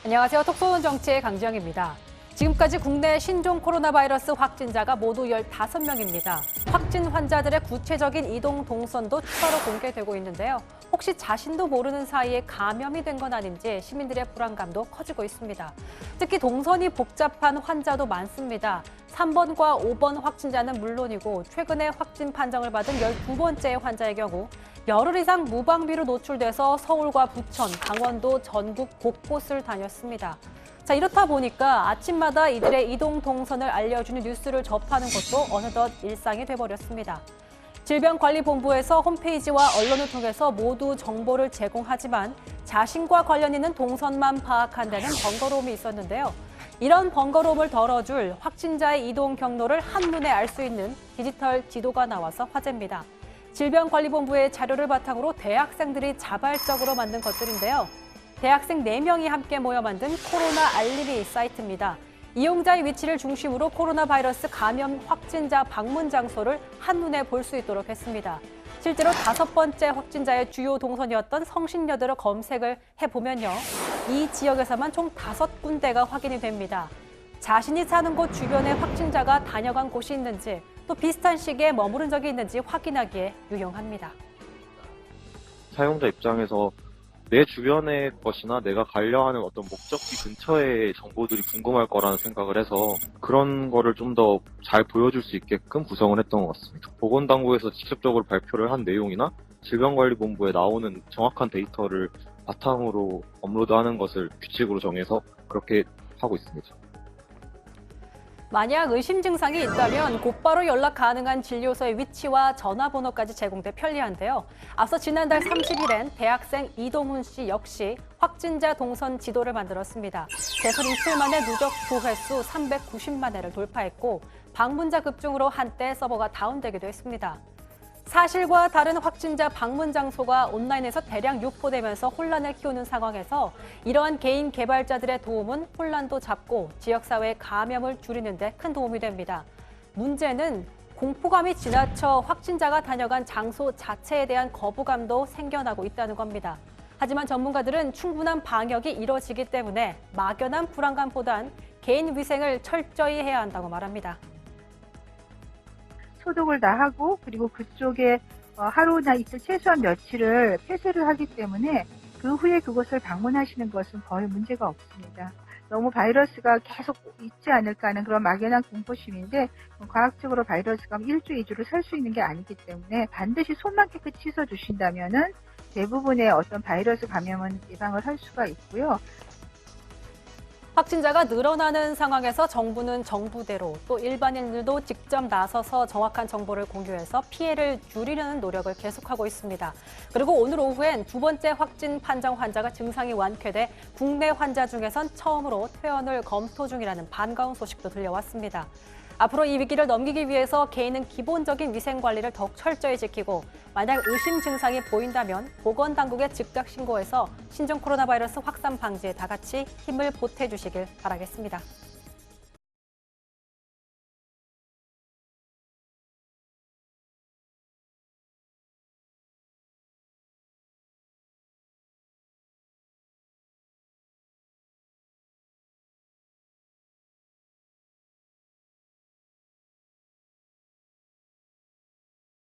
안녕하세요. 톡쏘는 정치의 강지영입니다. 지금까지 국내 신종 코로나 바이러스 확진자가 모두 15명입니다. 확진 환자들의 구체적인 이동 동선도 추가로 공개되고 있는데요. 혹시 자신도 모르는 사이에 감염이 된 건 아닌지 시민들의 불안감도 커지고 있습니다. 특히 동선이 복잡한 환자도 많습니다. 3번과 5번 확진자는 물론이고 최근에 확진 판정을 받은 12번째 환자의 경우 열흘 이상 무방비로 노출돼서 서울과 부천, 강원도, 전국 곳곳을 다녔습니다. 자, 이렇다 보니까 아침마다 이들의 이동 동선을 알려주는 뉴스를 접하는 것도 어느덧 일상이 돼버렸습니다. 질병관리본부에서 홈페이지와 언론을 통해서 모두 정보를 제공하지만 자신과 관련 있는 동선만 파악한 데는 번거로움이 있었는데요. 이런 번거로움을 덜어줄 확진자의 이동 경로를 한눈에 알 수 있는 디지털 지도가 나와서 화제입니다. 질병관리본부의 자료를 바탕으로 대학생들이 자발적으로 만든 것들인데요. 대학생 4명이 함께 모여 만든 코로나 알림이 사이트입니다. 이용자의 위치를 중심으로 코로나 바이러스 감염 확진자 방문 장소를 한눈에 볼 수 있도록 했습니다. 실제로 5번째 확진자의 주요 동선이었던 성신여대로 검색을 해보면요. 이 지역에서만 총 5군데가 확인이 됩니다. 자신이 사는 곳 주변에 확진자가 다녀간 곳이 있는지 또 비슷한 시기에 머무른 적이 있는지 확인하기에 유용합니다. 사용자 입장에서 내 주변의 것이나 내가 가려 하는 어떤 목적지 근처의 정보들이 궁금할 거라는 생각을 해서 그런 거를 좀 더 잘 보여줄 수 있게끔 구성을 했던 것 같습니다. 보건당국에서 직접적으로 발표를 한 내용이나 질병관리본부에 나오는 정확한 데이터를 바탕으로 업로드하는 것을 규칙으로 정해서 그렇게 하고 있습니다. 만약 의심 증상이 있다면 곧바로 연락 가능한 진료소의 위치와 전화번호까지 제공돼 편리한데요. 앞서 지난달 30일엔 대학생 이동훈 씨 역시 확진자 동선 지도를 만들었습니다. 개설 이틀 만에 누적 조회수 390만 회를 돌파했고 방문자 급증으로 한때 서버가 다운되기도 했습니다. 사실과 다른 확진자 방문 장소가 온라인에서 대량 유포되면서 혼란을 키우는 상황에서 이러한 개인 개발자들의 도움은 혼란도 잡고 지역사회의 감염을 줄이는 데 큰 도움이 됩니다. 문제는 공포감이 지나쳐 확진자가 다녀간 장소 자체에 대한 거부감도 생겨나고 있다는 겁니다. 하지만 전문가들은 충분한 방역이 이뤄지기 때문에 막연한 불안감보단 개인 위생을 철저히 해야 한다고 말합니다. 소독을 다 하고 그리고 그쪽에 하루나 이틀 최소한 며칠을 폐쇄를 하기 때문에 그 후에 그곳을 방문하시는 것은 거의 문제가 없습니다. 너무 바이러스가 계속 있지 않을까 하는 그런 막연한 공포심인데 과학적으로 바이러스가 1주, 2주를 살 수 있는 게 아니기 때문에 반드시 손만 깨끗이 씻어주신다면은 대부분의 어떤 바이러스 감염은 예방을 할 수가 있고요. 확진자가 늘어나는 상황에서 정부는 정부대로 또 일반인들도 직접 나서서 정확한 정보를 공유해서 피해를 줄이려는 노력을 계속하고 있습니다. 그리고 오늘 오후엔 2번째 확진 판정 환자가 증상이 완쾌돼 국내 환자 중에선 처음으로 퇴원을 검토 중이라는 반가운 소식도 들려왔습니다. 앞으로 이 위기를 넘기기 위해서 개인은 기본적인 위생 관리를 더욱 철저히 지키고 만약 의심 증상이 보인다면 보건당국에 즉각 신고해서 신종 코로나 바이러스 확산 방지에 다 같이 힘을 보태주시길 바라겠습니다.